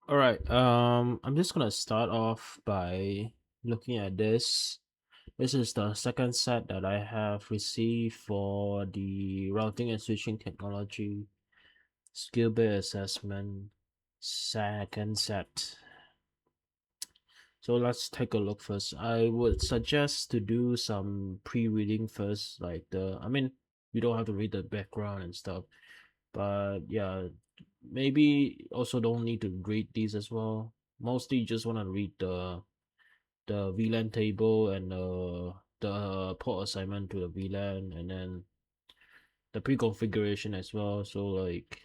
All right. I'm just gonna start off by looking at this. This is the second set that I have received for the routing and switching technology skill-based assessment second set. So let's take a look first. I would suggest to do some pre-reading first, like you don't have to read the background and stuff, but yeah, maybe also don't need to read these as well. Mostly you just want to read the VLAN table and the port assignment to the VLAN, and then the pre-configuration as well. So like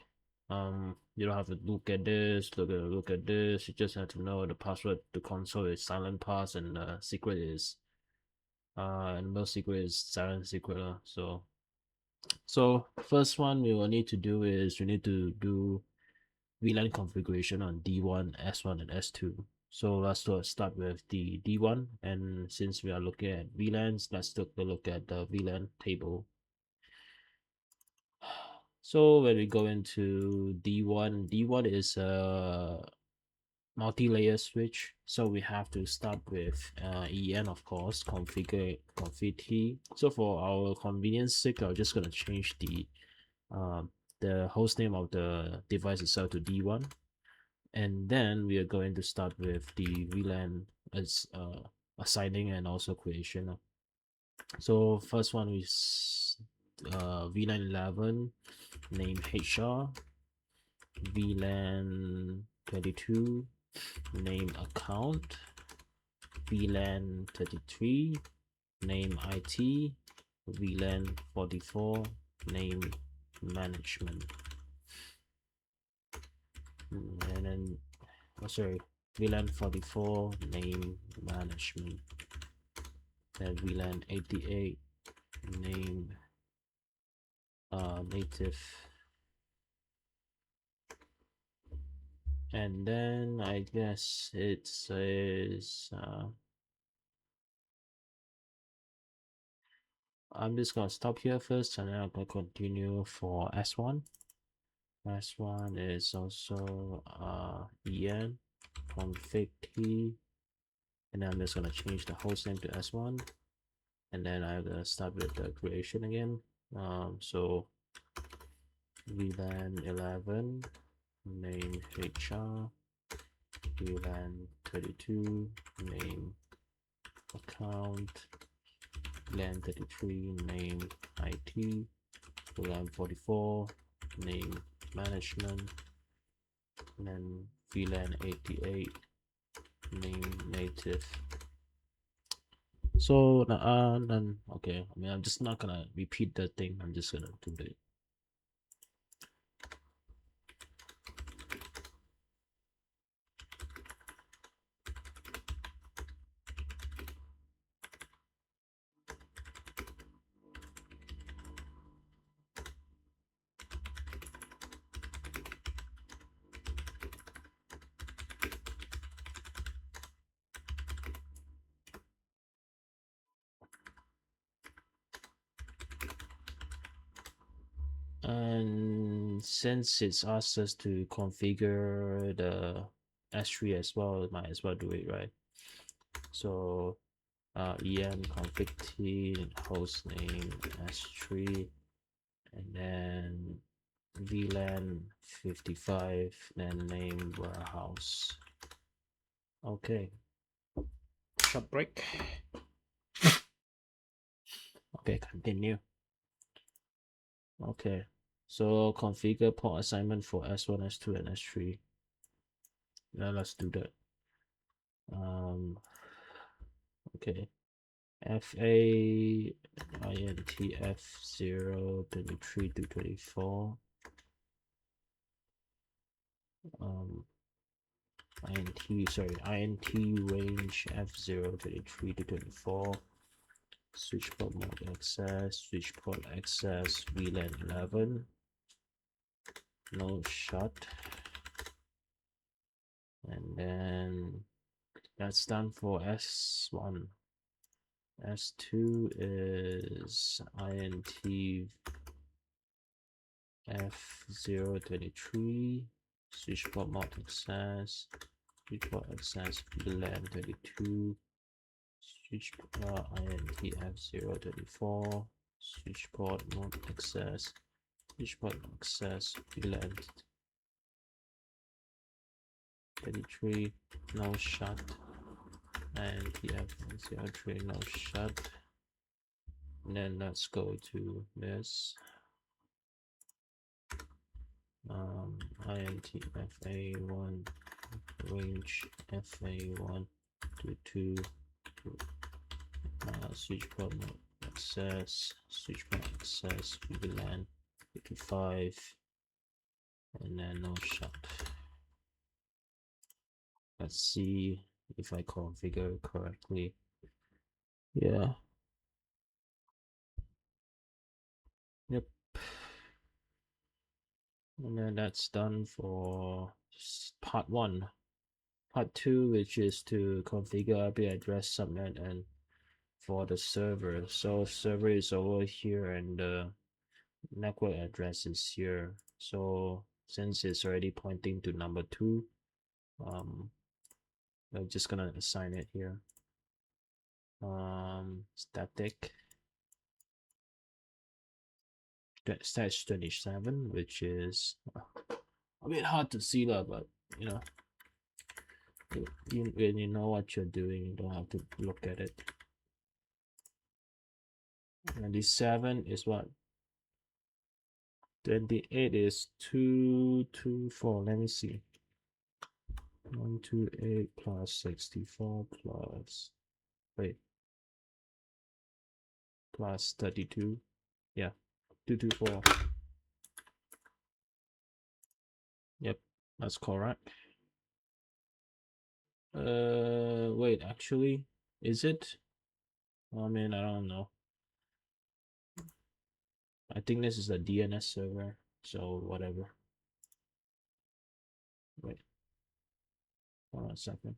you don't have to look at this. You just have to know the password to console is silent pass, and secret is and most secret is silent secret. So first one we will need to do is we need to do VLAN configuration on D1, S1, and S2. So let's start with the D1, and since we are looking at VLANs, let's take a look at the VLAN table. So when we go into D1 is a multi-layer switch. So we have to start with EN, of course, config T. So for our convenience sake, I'm just gonna change the host name of the device itself to D1, and then we are going to start with the VLAN as assigning and also creation. So first one is VLAN 11, name HR, VLAN 22, name account, VLAN 33, name IT, VLAN 44, name management. And then, VLAN 44, name management. Then VLAN 88, name native. And then I guess it says I'm just gonna stop here first, and then I'm gonna continue for S1. S1 is also EN config T, and then I'm just gonna change the host name to S1, and then I'm gonna start with the creation again. So VLAN 11, name HR, VLAN 32, name account, VLAN 33, name IT, VLAN 44, name management, and then VLAN 88, name native. So then okay, I'm just not gonna repeat the thing. I'm just gonna do it. And since it's asked us to configure the S3 as well, might as well do it, right? So en config t host name S3, and then VLAN 55, then name warehouse. Okay, short break. Okay, continue. Okay, so configure port assignment for S1, S2, and S3. Now let's do that. Okay, FA INTF 0, 23 to 24. INT range F0, 23 to 24. Switch port mode access, VLAN 11. No shut. And then that's done for S1. S2 is INT F0, 23. switchport mode access, switchport access VLAN 32, switchport INTF034, switchport mode access, switchport access VLAN 33, no shut, INTF03, no shut. And then let's go to this. INTFA1 range FA1 to 2 switchport mode access, switchport access VLAN 55, and then no shut. Let's see if I configure it correctly. Yeah. Yep. And then that's done for part 1. Part 2, which is to configure IP address subnet and for the server. So server is over here and the network address is here. So since it's already pointing to number 2, I'm just gonna assign it here. Static stage 27, which is a bit hard to see that, but you know, when you know what you're doing, you don't have to look at it. And the 7 is what? 28 is 224. Let me see. 128 plus 64 plus, wait, plus 32. Yeah, 224. Yep, that's correct. Wait, actually, is it? I mean, I don't know. I think this is a DNS server, so whatever. Wait, hold on a second.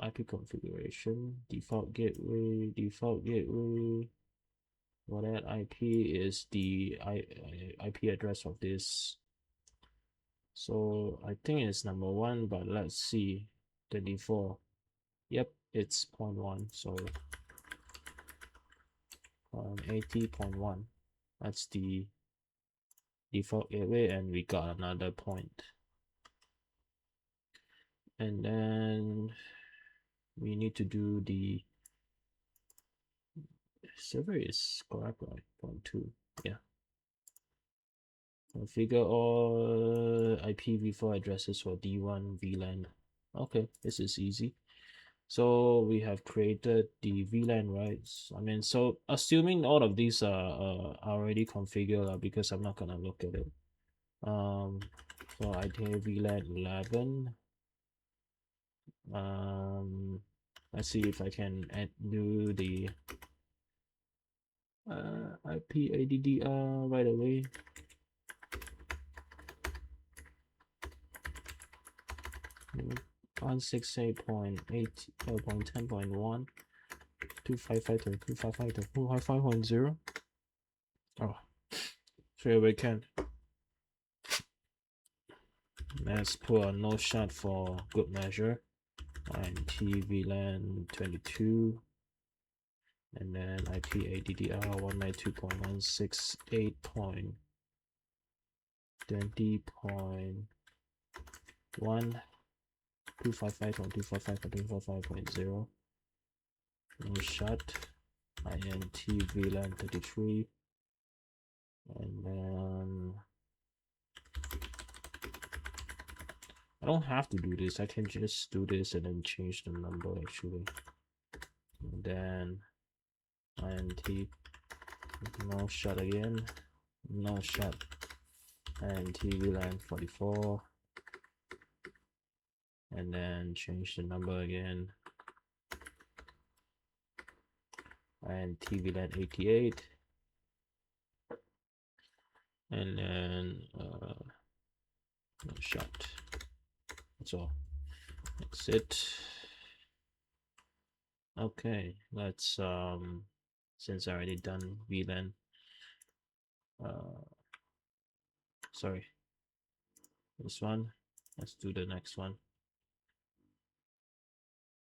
IP configuration, default gateway. Well, that IP is the IP address of this. So I think it's number 1, but let's see. 24. Yep, it's 0.1. So 80.1. That's the default gateway, and we got another point. And then we need to do the server is correct, right? 0.2. Yeah. Configure all IPv4 addresses for D1 VLAN. Okay, this is easy. So we have created the VLAN rights. I mean, so assuming all of these are already configured, because I'm not gonna look at it. So I take VLAN 11. Let's see if I can do the IP ADDR right away. 168.8.10.1 255.255.255.0. Oh, straight away can. Let's put a no shot for good measure. INT VLAN 22, and then IP ADDR 192.168.20.1 255.255.255.0. No shot. INT VLAN 33, and then I don't have to do this. I can just do this and then change the number actually. And then INT no shot again, no shot, INT VLAN 44, and then change the number again, INT VLAN 88, and then no shot. That's all. That's it. Okay, let's since I already done VLAN, sorry, This one. Let's do the next one.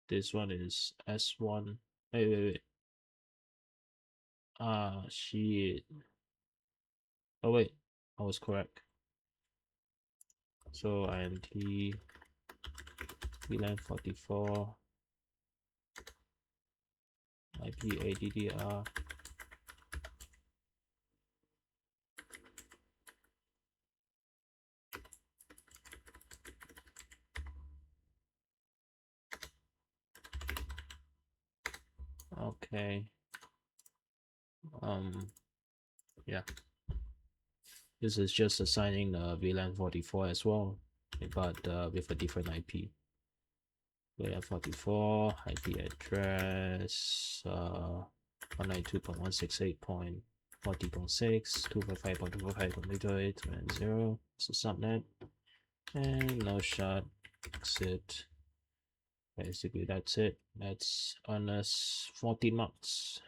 This one is S1. Wait. Shit. Oh wait, I was correct. So INT VLAN 44 IP ADDR. Okay. Yeah. This is just assigning the VLAN 44 as well, but with a different IP. VLAN 44 IP address 192.168.40.6 255.255.258.0. So subnet and no shot exit. Basically that's it. That's on us 40 marks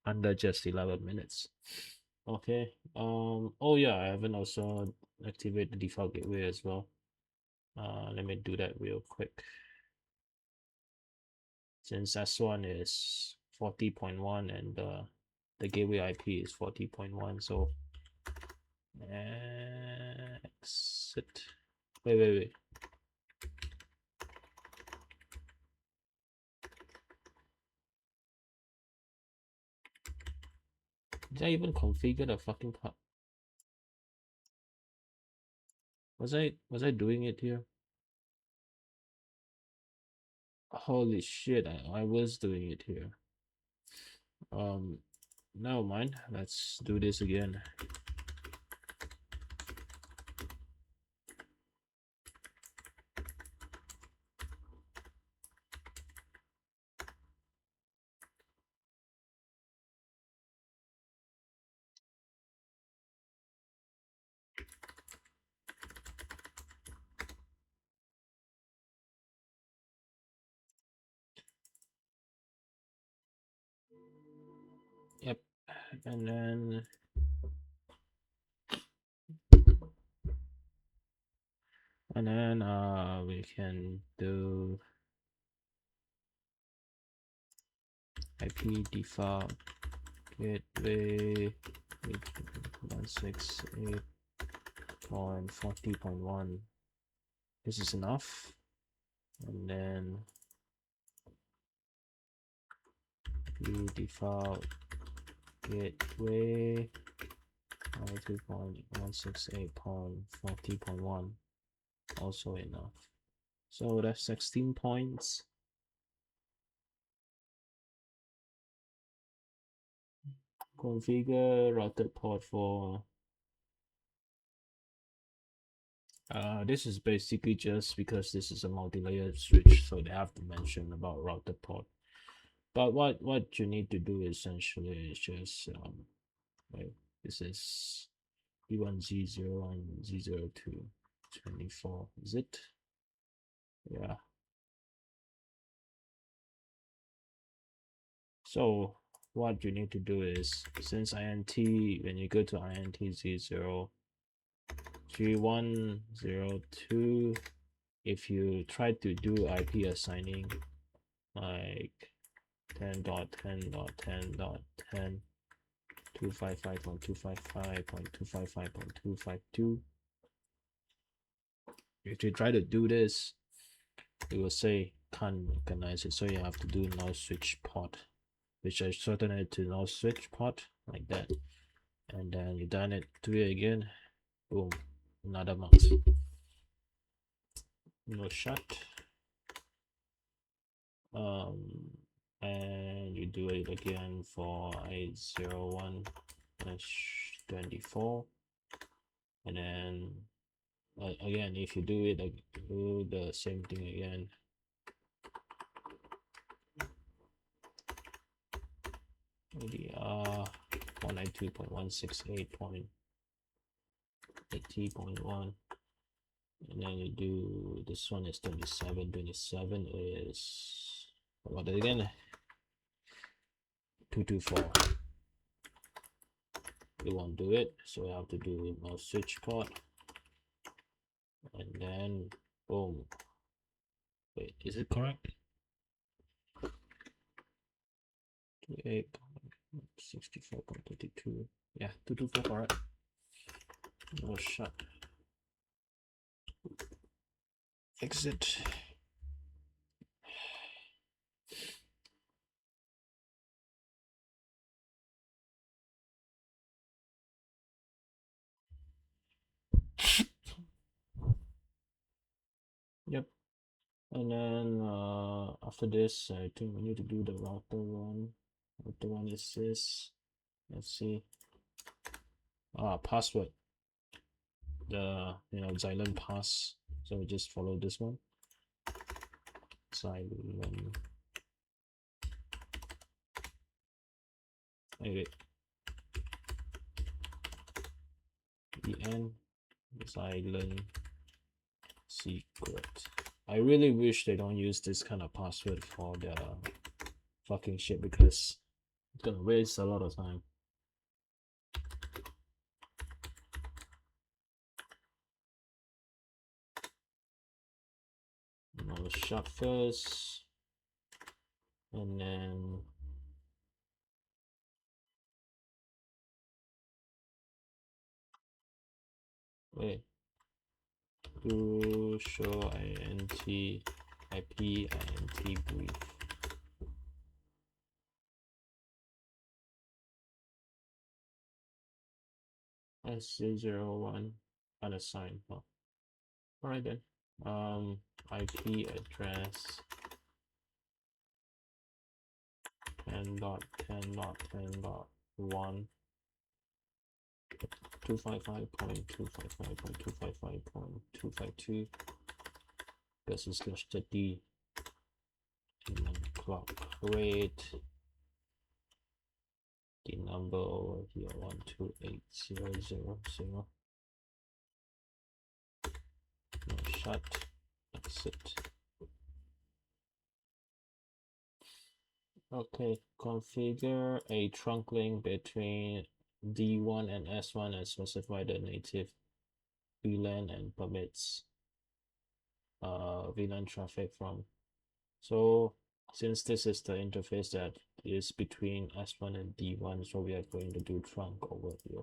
under just 11 minutes. Okay. Oh yeah, I haven't also activated the default gateway as well. Let me do that real quick. Since S1 is 40.1 and the gateway IP is 40.1, so exit. Wait. Did I even configure the fucking part? Was I doing it here? Holy shit, I was doing it here. Never mind. Let's do this again. Yep. And then we can do IP default gateway 168.40.1. This is enough. And then IP default gateway 92.168.40.1. Also enough. So that's 16 points. Configure routed port for this is basically just because this is a multi-layer switch, so they have to mention about routed port. But what you need to do essentially is just wait, this is E1 Z01 Z02 24, is it? Yeah. So what you need to do is, since INT, when you go to INT Z0 G102, if you try to do IP assigning like 10.10.10.10 255.255.255.252, if you try to do this, it will say can't recognize it, so you have to do no switch port, which I shorten it to no switch port like that, and then you done it, do it again, boom, another mark. No shot. And you do it again for 801-24, and then again, if you do it, do the same thing again. ADR 192.168.80.1, and then you do this one is 27 is what again, 224. You won't do it, so you have to do no switch port, then boom. Wait, is it correct? 28.64.32. Yeah, 224 correct. No shut. Exit. Yep. And then after this, I think we need to do the router one. Router one is this. Let's see. Password. The Xylem pass. So we just follow this one. Xylem. Wait. En Xylem secret. I really wish they don't use this kind of password for the fucking shit because it's gonna waste a lot of time. I'll shut first, and then wait. Do show int IP int brief. SC01 unassigned. Oh. Alright then. IP address 10.10.10.1 255.255.255.252 because it's just the D and then clock rate, the number over here 128.0.0.0. No shut, exit. Okay, configure a trunk link between D1 and S1 and specify the native VLAN and permits VLAN traffic from. So since this is the interface that is between S1 and D1, so we are going to do trunk over here.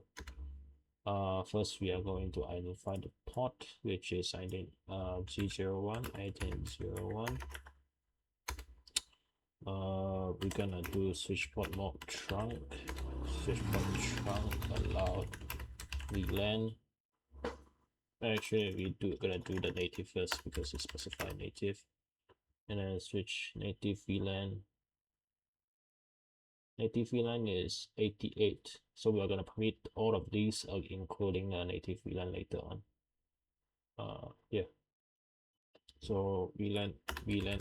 First we are going to identify the port, which is G01, ID01. We're gonna do switch port mode trunk, allowed VLAN. Actually, gonna do the native first because it's specified native, and then switch native VLAN. Native VLAN is 88, so we're gonna permit all of these, including native VLAN later on. Yeah. So VLAN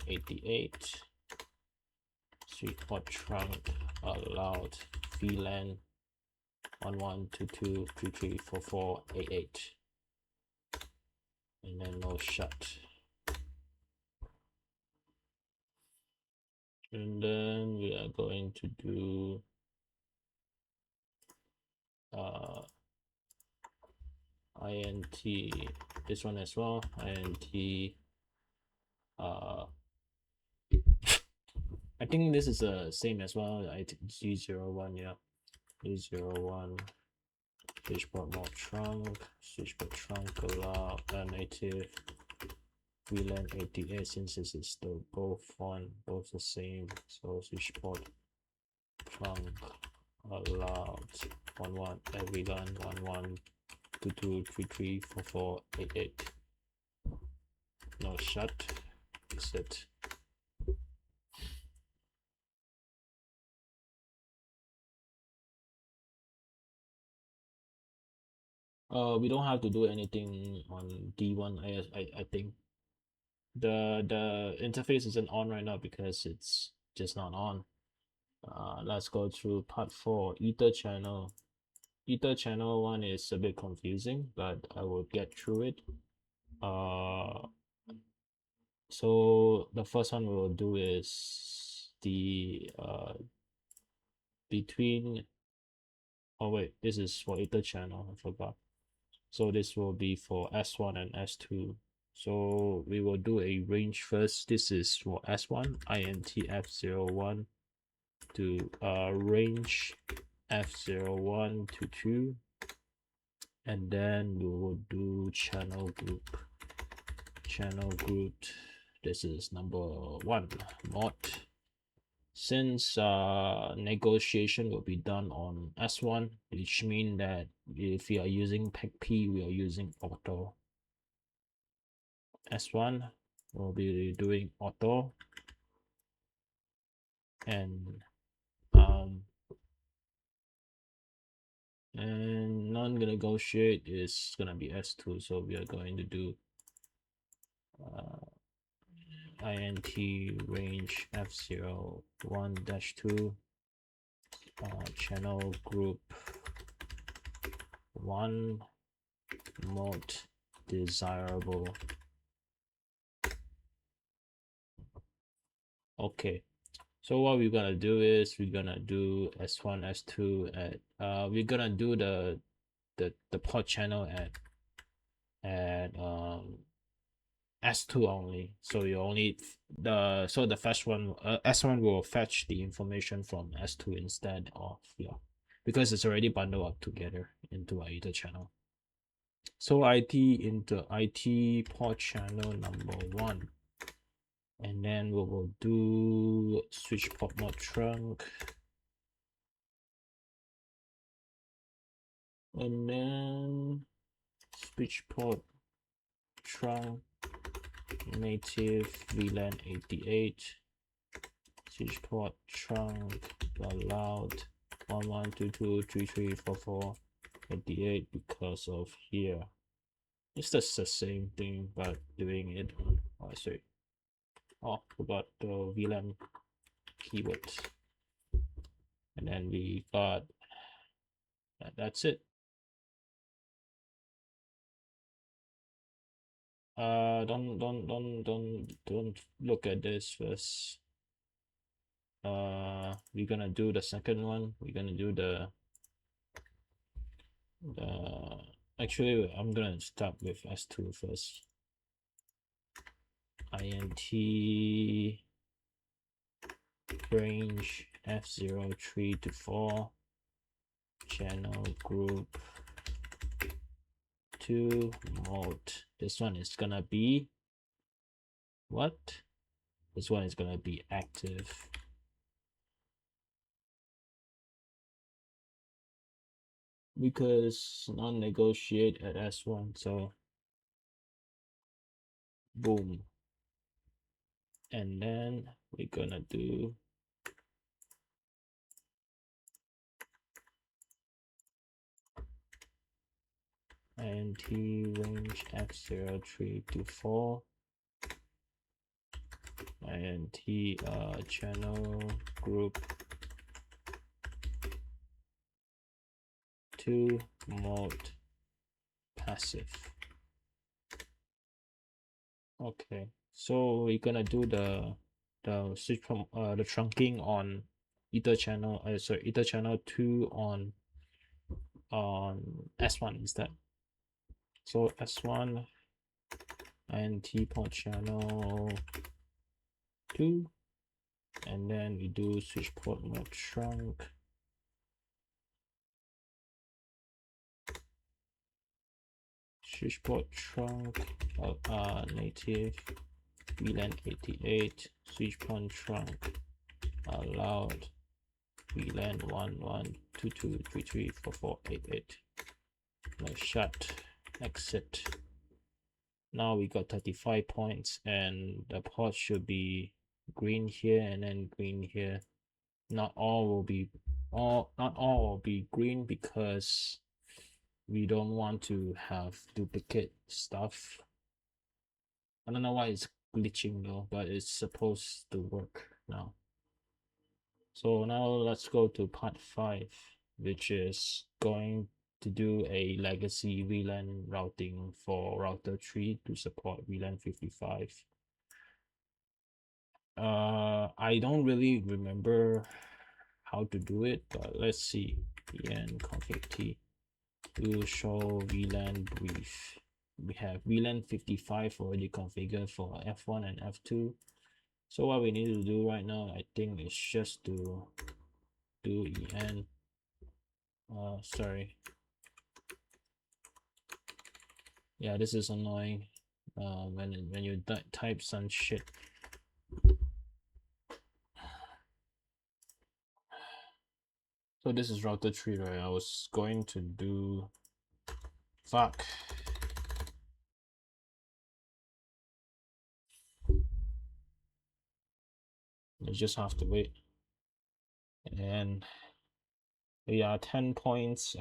88. Switch port trunk allowed VLAN 1122334488, and then no shut. And then we are going to do int this one as well, int I think this is the same as well. G01, yeah. G01 switch port mode trunk, allow native VLAN 88, since this is the both the same. So switch port trunk allowed 11 VLAN 1122334488. No shut. Exit. We don't have to do anything on D1. I think the interface isn't on right now because it's just not on. Let's go through part 4, ether channel. Ether channel 1 is a bit confusing, but I will get through it. So the first one we will do is the between, oh wait, this is for ether channel, I forgot. So this will be for S1 and S2. So we will do a range first. This is for S1, int f01 to range f01 to 2, and then we will do channel group. This is number 1 mod. Since negotiation will be done on S1, which means that if we are using PEC-P, we are using auto. S1 will be doing auto, and non-negotiate is gonna be S2, so we are going to do int range f01-2 channel group 1 mode desirable. Okay, so what we're gonna do is we're gonna do S1, S2 at we're gonna do the port channel at S2 only. So you only the first one S1 will fetch the information from S2 instead of because it's already bundled up together into a ether channel. So IT into IT port channel number 1, and then we will do switch port mode trunk, and then switch port trunk native VLAN 88, switch port trunk allowed 1122334488 because of here. It's just the same thing but doing it on forgot the VLAN keyword, and then we got that's it. Don't look at this first. We're gonna do the second one. We're gonna do actually I'm gonna start with S2 first. int range f03 to 4 channel group 2 mode. This one is gonna be what? This one is gonna be active. Because non-negotiate at S1, so boom. And then we're gonna do int range f03 to 4 int channel group 2 mode passive. Okay, so we're gonna do the switch from the trunking on ether channel ether channel 2 on S1 instead. So S1 int port channel 2, and then we do switch port mode trunk switch port trunk native VLAN 88 switch port trunk allowed VLAN 1122334488. Now shut exit. Now we got 35 points, and the port should be green here and then green here. Not all will be green because we don't want to have duplicate stuff. I don't know why it's glitching though, but it's supposed to work now. So now let's go to part 5, which is going to do a legacy VLAN routing for router 3 to support VLAN 55. I don't really remember how to do it, but let's see. vn config t will show VLAN brief. we have VLAN 55 already configured for F1 and F2. So what we need to do right now, I think, is just to do en. Sorry. Yeah, this is annoying. When you type some shit. So this is router 3, right? I was going to do... Fuck. You just have to wait. And we are 10 points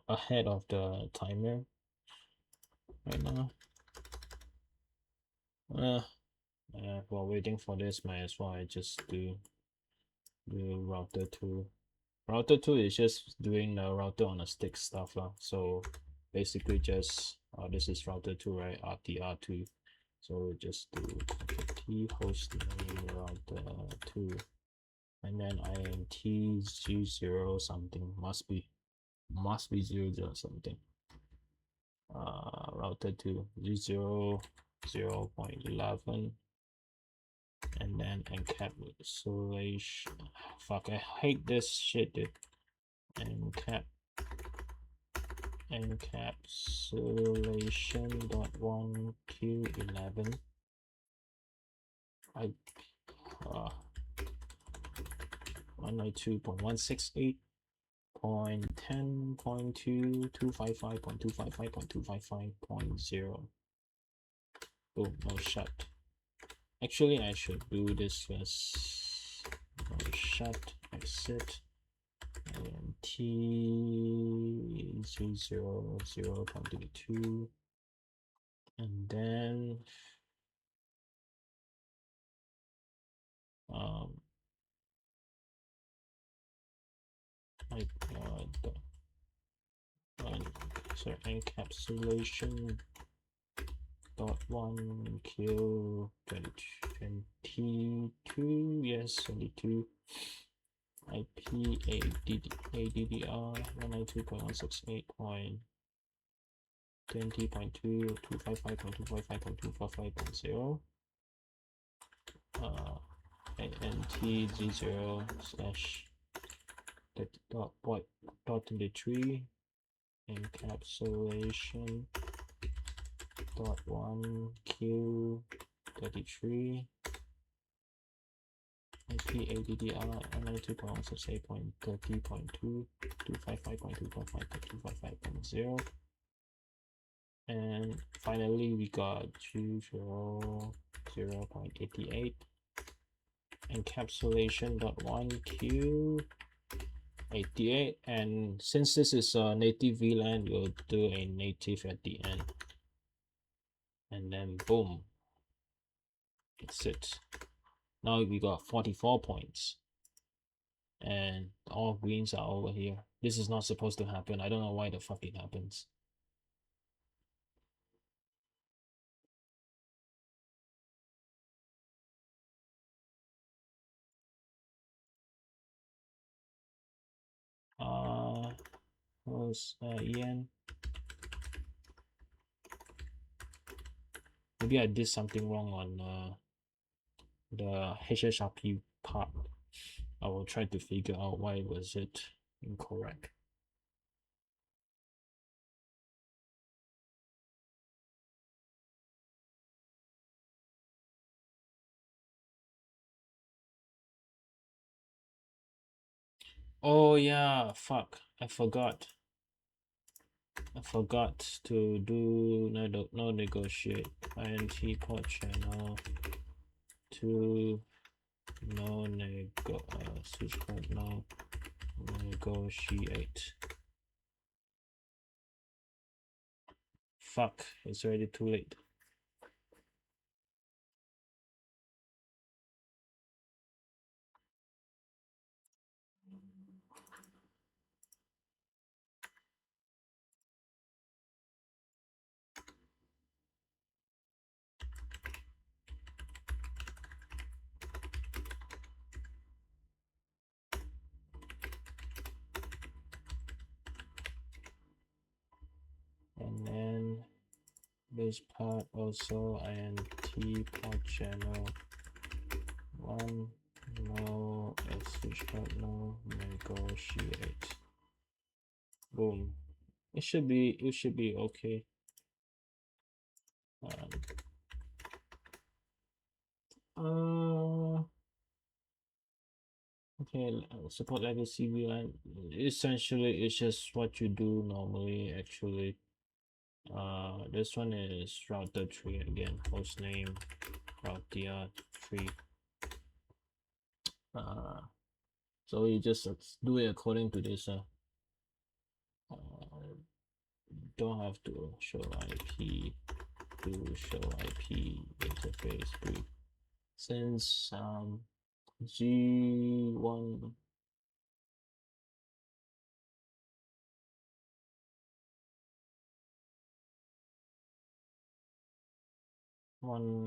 ahead of the timer right now. While waiting for this, might as well I just do router 2. Router 2 is just doing the router on a stick stuff. So basically just, this is router 2, right? RTR2. So just do t host name router 2. And then int 0 something, must be 0 something. Router 2 0.11, and then encapsulation. Fuck, I hate this shit, dude. Encapsulation.1 q11. 192.168.10.2.255.255.255.0. Boom, no shut. Actually, I should do this first. No shut, exit, and T0.22, and then sorry, encapsulation dot 1 kill 22, yes, 22, IP ADDR 192.168.20.2 255.255.255.0 nt0 slash dot 23 encapsulation dot 1 q 33 IP ADDR 192.168.30.2 255.255.255.0, and finally we got 200.88 encapsulation dot 1 q 88, and since this is a native VLAN, we'll do a native at the end, and then boom, that's it. Now we got 44 points, and all greens are over here. This is not supposed to happen. I don't know why the fuck it happens. Was EN? Maybe I did something wrong on the HSRP part. I will try to figure out why was it incorrect. Oh yeah, fuck, I forgot to do no negotiate int port channel to no switch port no negotiate. Fuck, it's already too late. And then this part also int port channel 1 no switch part no negotiate. Boom. It should be okay. Okay, support legacy VLAN. Essentially, it's just what you do normally. Actually, this one is router 3 again. Hostname router 3. So you just do it according to this. Don't have to show IP. Do show IP interface brief. Since G1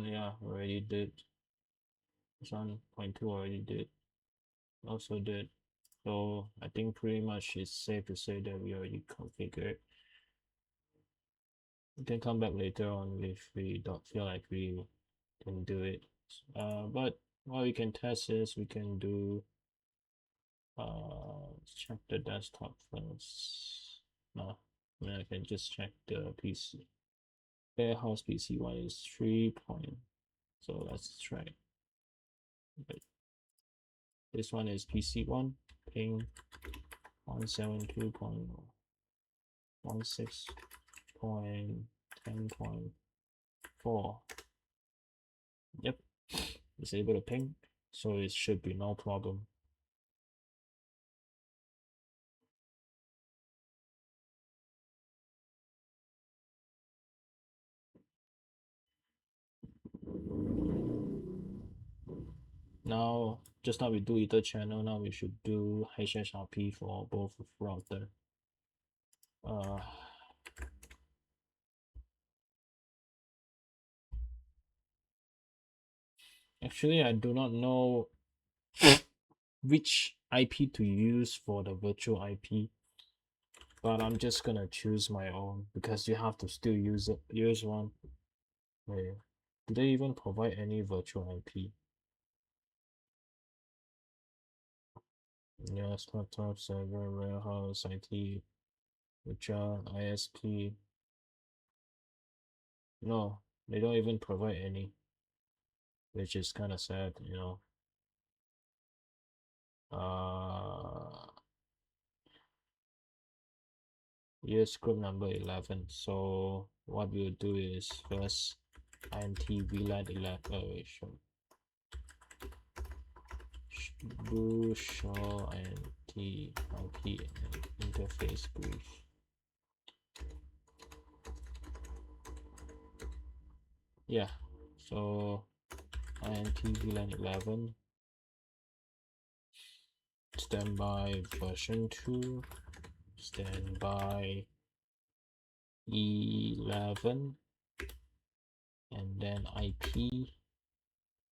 yeah, already did. 1.2 already did. Also did. So I think pretty much it's safe to say that we already configured. We can come back later on if we don't feel like we can do it. But what we can test is we can do check the desktop first. No, I mean I can just check the PC. Warehouse PC one is 3 point. So let's try. But this one is PC one, ping 172.16.10.4. Yep, it's able to ping, so it should be no problem. Now, just now we do Ether channel, now we should do HSRP for both router. Actually, I do not know which IP to use for the virtual IP, but I'm just gonna choose my own because you have to still use one. Wait, do they even provide any virtual IP? Yes, laptop, server, warehouse, IT, HR, ISP. No, they don't even provide any, which is kind of sad, you know. Here's group number 11. So what we'll do is first int VLAN 11. Do show int IP interface brief. Yeah, so int VLAN 11 standby version 2 standby 11 and then IP.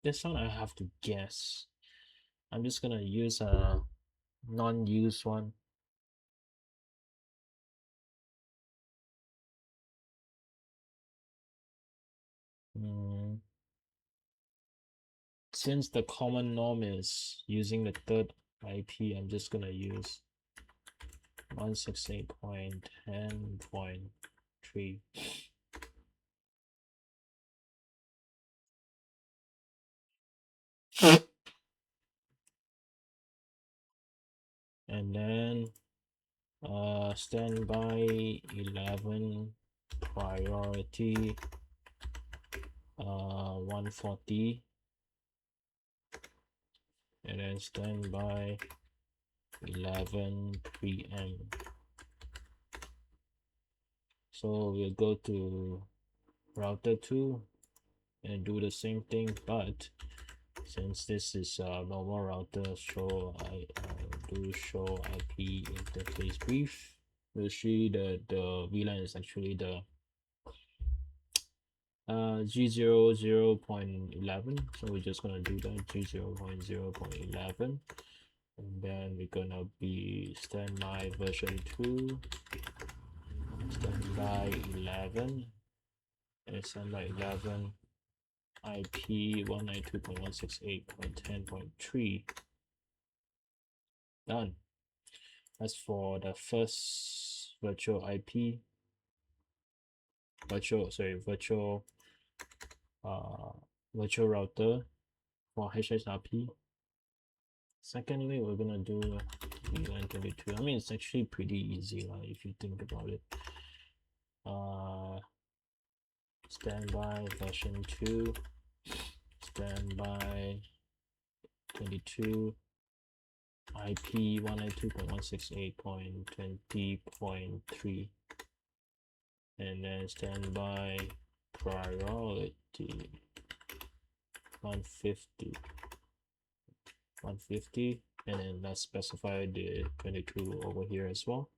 This one I have to guess. I'm just gonna use a non-used one. Since the common norm is using the third IP, I'm just gonna use 168.10.3. And then standby 11 priority 140, and then standby 11 PM. So we'll go to router 2 and do the same thing, but since this is a normal router, so I do show IP interface brief. We'll see that the VLAN is actually the G00.11. So we're just gonna do that G0.0.11, and then we're gonna be standby version 2, standby 11, SN by 11, IP 192.168.10.3. Done. As for the first virtual IP, virtual virtual router for HSRP. Secondly, we're gonna do VLAN 22. I mean, it's actually pretty easy, if you think about it. Standby version 2, standby 22, IP 192.168.20.3, and then standby priority 150, and then let's specify the 22 over here as well.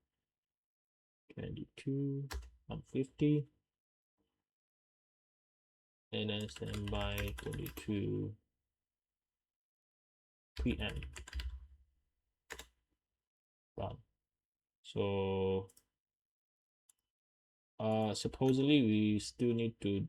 22, 150, and then standby 22 PM. Done. So supposedly we still need to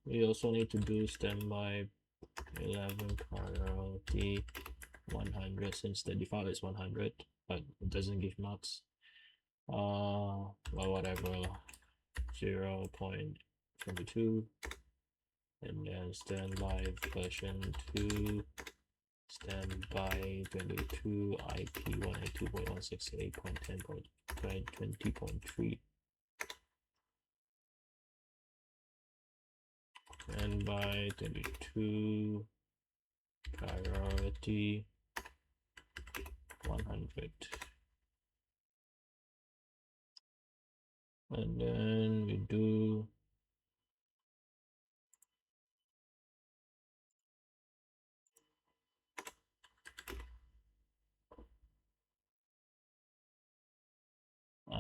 we also need to do standby 11 priority 100, since the default is 100, but it doesn't give marks. Well, whatever, 0.22, and then standby version 2, standby 22, IP 192.168.10.20.3, standby 22 priority 100, and then we do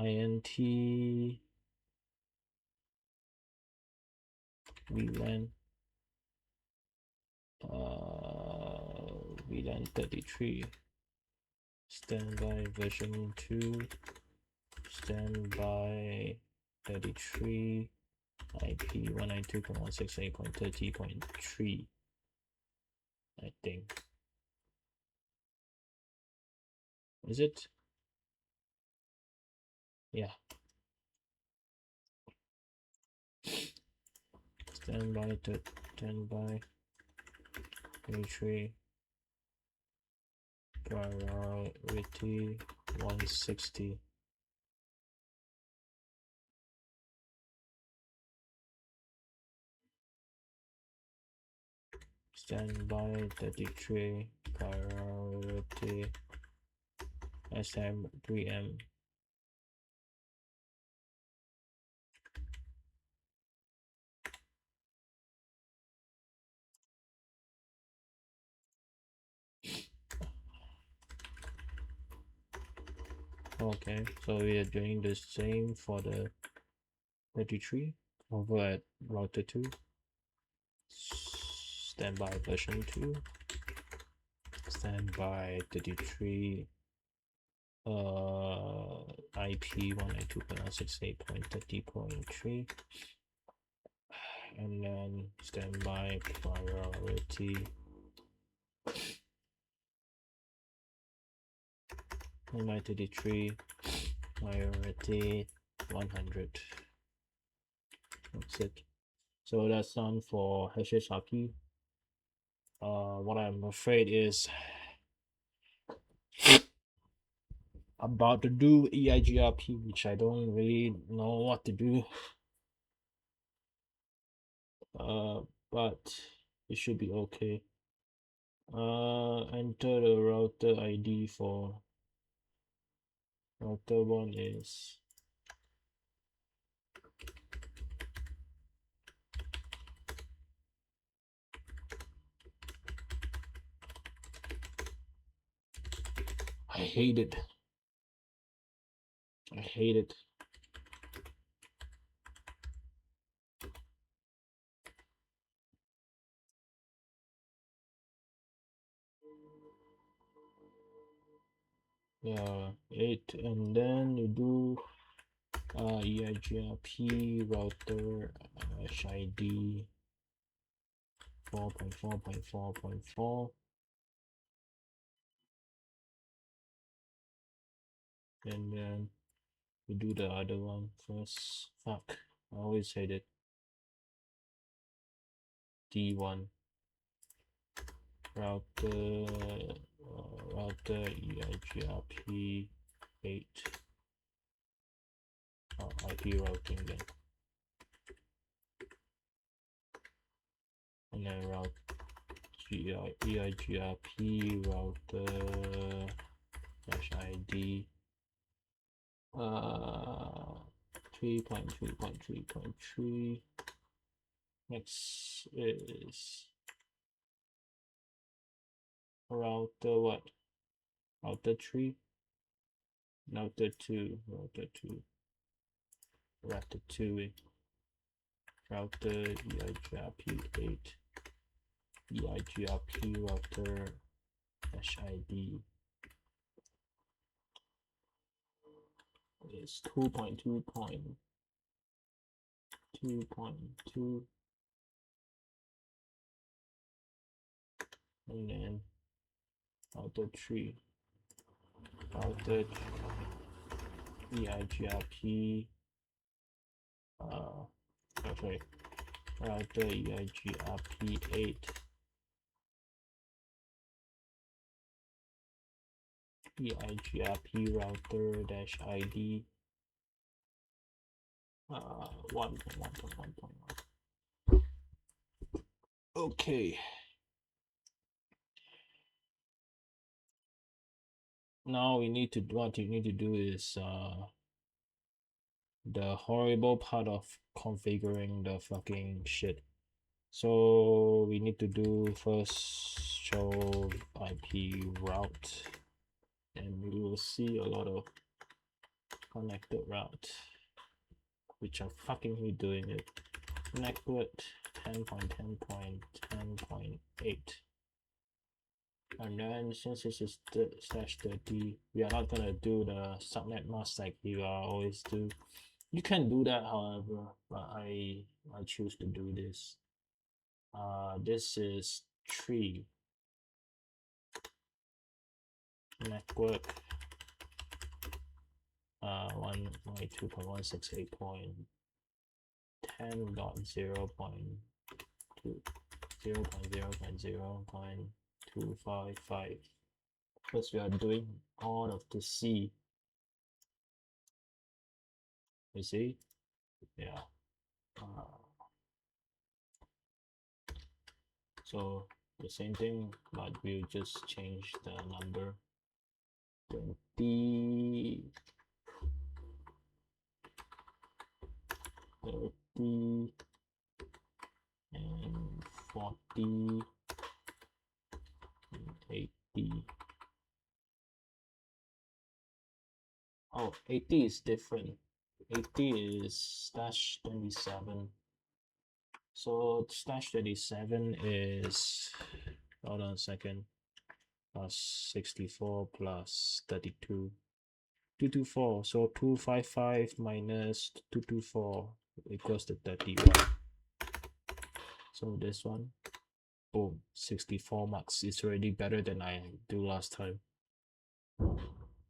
int VLAN VLAN 33, standby version 2, standby 33, IP 192.168.30.3, I think. Is it? Yeah. Standby 33 priority 160. Standby 33 priority SM3M. Okay, so we are doing the same for the 33 over at router 2. Standby version 2, standby 33 IP 192.168.30.3, and then standby priority 193 priority 100. That's it. So that's done for HSRP. What I'm afraid is about to do EIGRP, which I don't really know what to do. But it should be okay. Enter the router ID for router 1 is I hate it. I hate it. 8, and then you do EIGRP router HID 4.4.4.4, and then we do the other one first. Fuck, I always hate it. D1 router EIGRP 8 IP routing then, and then route EIGRP router -ID 3.3.3.3. Next is router what? Router 3, router 2, router 2, ratatouille, router EIGRP 8, EIGRP router HID is 2.2.2.2, and then router 3, router EIGRP sorry, router EIGRP 8, EIGRP router -ID 1.1.1.1. Okay. Now what you need to do is the horrible part of configuring the fucking shit. So we need to do first show IP route, and we will see a lot of connected route, which are fucking doing it. Network 10.10.10.8. And then since this is /30, we are not gonna do the subnet mask like you always do. You can do that, however, but I choose to do this. This is 3 network 192.168.10.0.2 0.0.0.255, because we are doing all of the C. You see? Yeah. So the same thing, but we'll just change the number. 20, 30, and 40, and 80. Oh, 80 is different. 80 is /27. So /27 is, hold on a second, plus 64 plus 32. 224. So 255 minus 224 equals to 31. So this one, boom, 64 marks. It's already better than I do last time.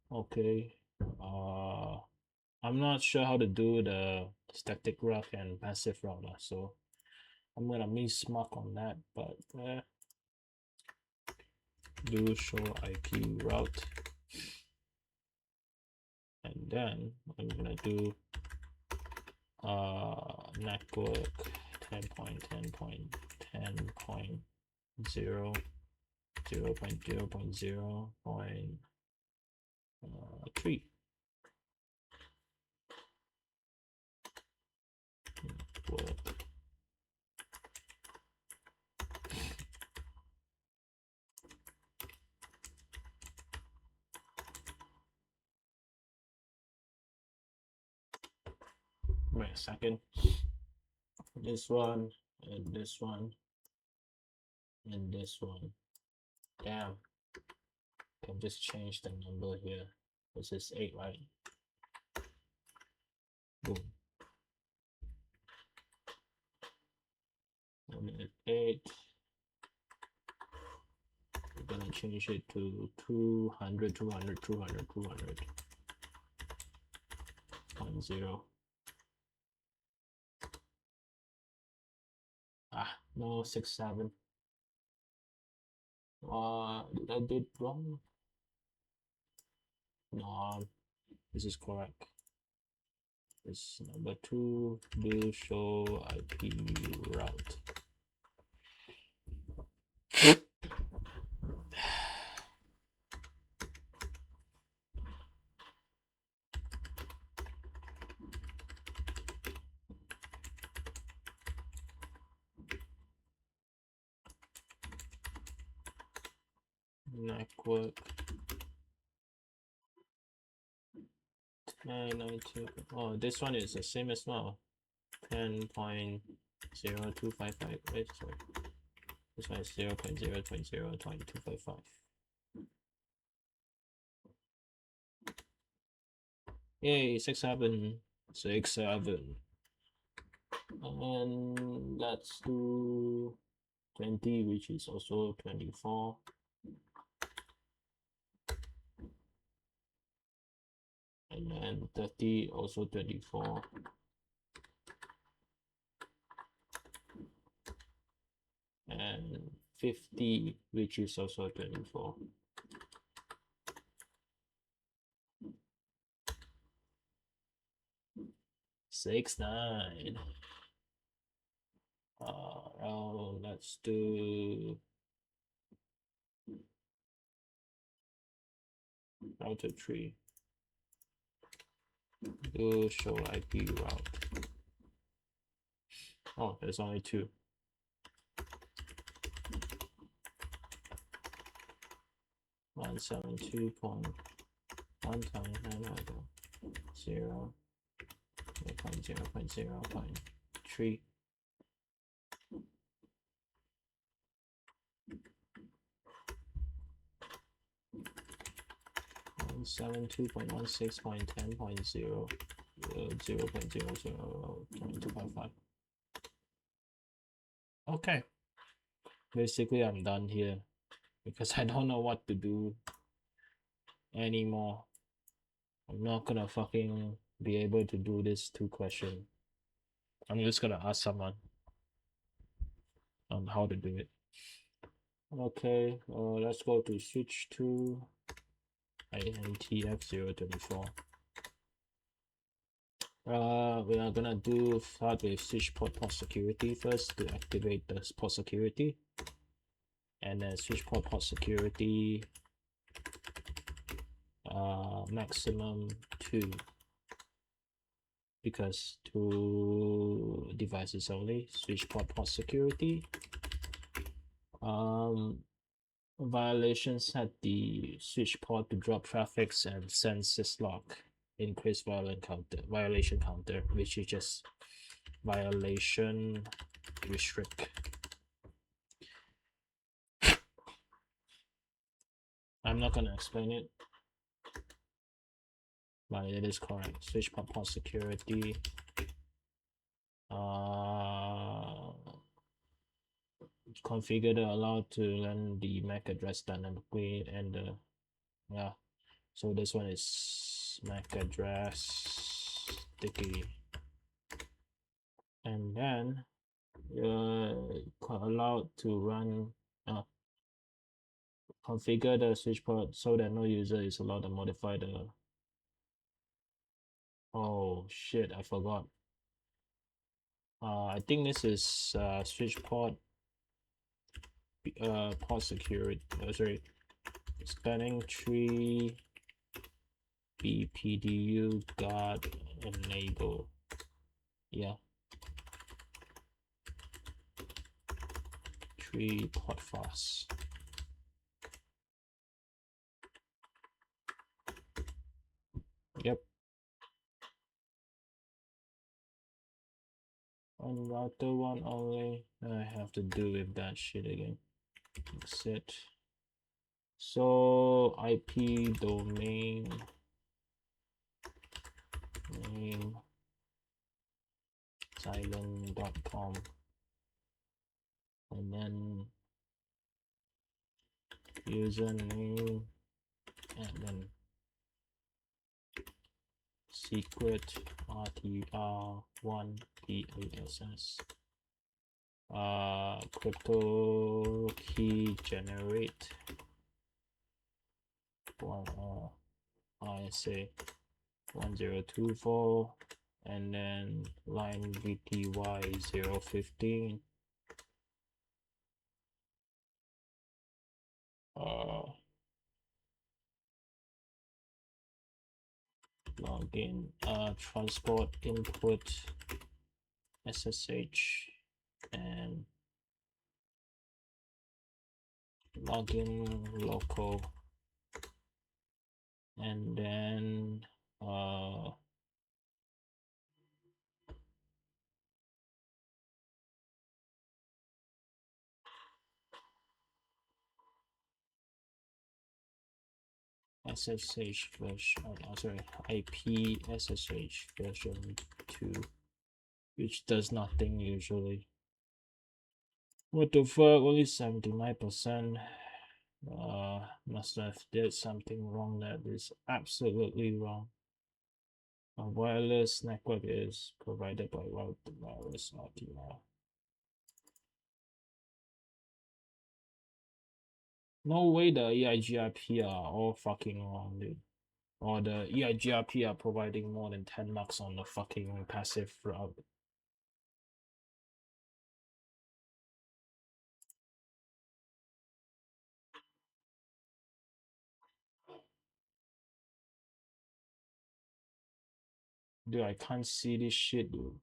Okay. I'm not sure how to do the static route and passive route, so I'm gonna miss mark on that, but do show IP route, and then I'm gonna do network 10.10.10.0 0.0.0.3. Network. Wait a second. This one, and this one, and this one. Damn. Can just change the number here. This is 8, right? Boom. 108. We're gonna change it to 200, 200, 200, 200. 0. No, 67. Did I do it wrong? No, this is correct. This number 2 will show IP route. Network 992. Oh, this one is the same as well. 10.0255. Wait, sorry. This one is 0.0.0.255. Yay, 67. 67. And let's do 20, which is also 24. And then 30, also 24. And 50, which is also 24. Six, 9. Let's do router 3. Do show IP route. Oh, there's only 2. 172.1.0.0.3. 172.16.10.0.0.255. Okay, basically I'm done here because I don't know what to do anymore. I'm not gonna fucking be able to do this 2 question. I'm just gonna ask someone on how to do it. Okay, let's go to switch to INTF024. We are gonna start with switch port security first to activate the port security, and then switch port security maximum 2, because 2 devices only. Switch port security. Violations set the switch port to drop traffics and send syslog increase violation counter, which is just violation restrict. I'm not gonna explain it, but it is correct. Switch port security. Configured allowed to run the MAC address dynamically, and yeah, so this one is MAC address sticky, and then allowed to run configure the switch port so that no user is allowed to modify the. Oh shit, I forgot. I think this is switch port security. Sorry, spanning tree BPDU guard enable. Yeah, tree port fast. Yep. On router 1 only. I have to do with that shit again. Exit. So IP domain name xylem.com, and then username, and then secret RTR1 PASS, crypto key generate one I say 1024, and then line VTY 015, login, transport input SSH, and login local, and then SSH version, sorry, IP SSH version 2, which does nothing usually. What the fuck? Only 79%. Must have did something wrong. That is absolutely wrong. A wireless network is provided by wireless RTR. No way the EIGRP are all fucking wrong, dude. Or the EIGRP are providing more than 10 marks on the fucking passive route. Dude, I can't see this shit, dude.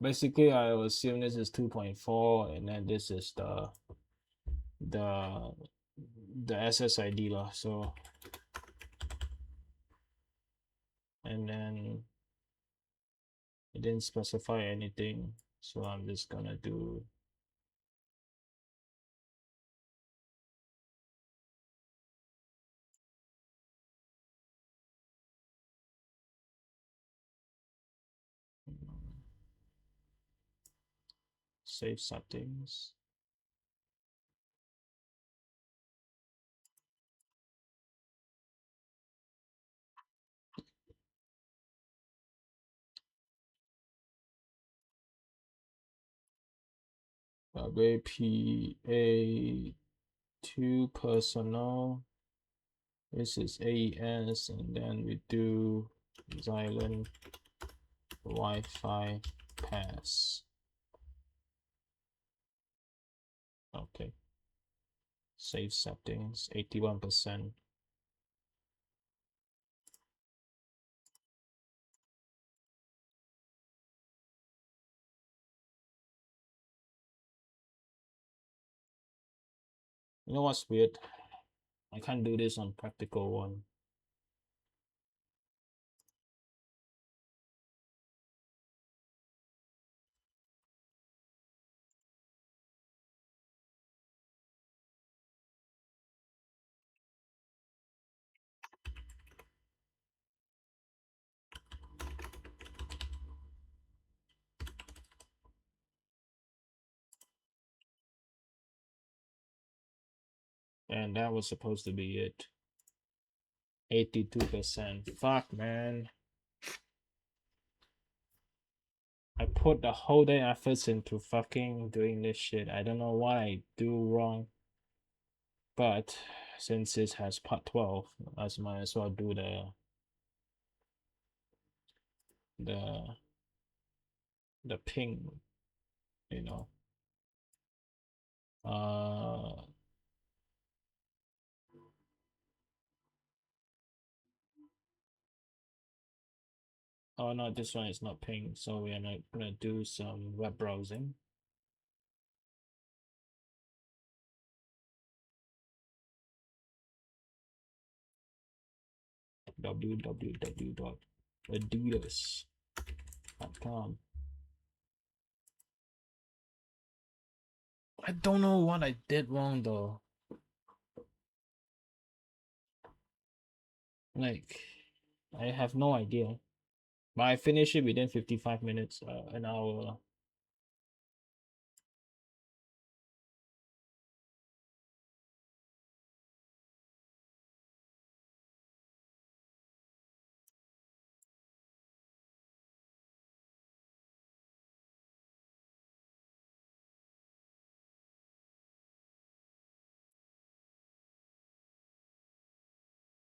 Basically I assume this is 2.4, and then this is the SSID lah. So, and then it didn't specify anything, so I'm just gonna do save settings. PA2 personal. This is AES, and then we do Xylem Wi-Fi pass. Okay. Save settings, 81%. You know what's weird? I can't do this on practical one. And that was supposed to be it. 82%. Fuck, man. I put the whole day efforts into fucking doing this shit. I don't know what I do wrong. But since this has part 12, I might as well do the ping, you know. Oh no, this one is not ping, so we're not gonna do some web browsing. www.adidas.com. I don't know what I did wrong though. Like, I have no idea. But I finished it within 55 minutes, an hour.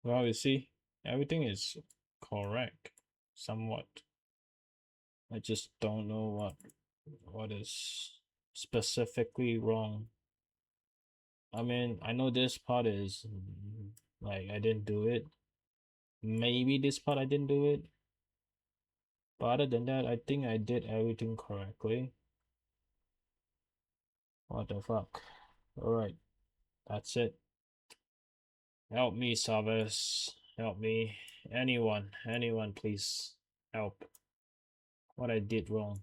Well, you see, everything is correct, somewhat. I just don't know what is specifically wrong. I mean, I know this part is like I didn't do it. Maybe this part I didn't do it. But other than that, I think I did everything correctly. What the fuck? Alright, that's it. Help me, Savas. Help me. Anyone, please help. What I did wrong.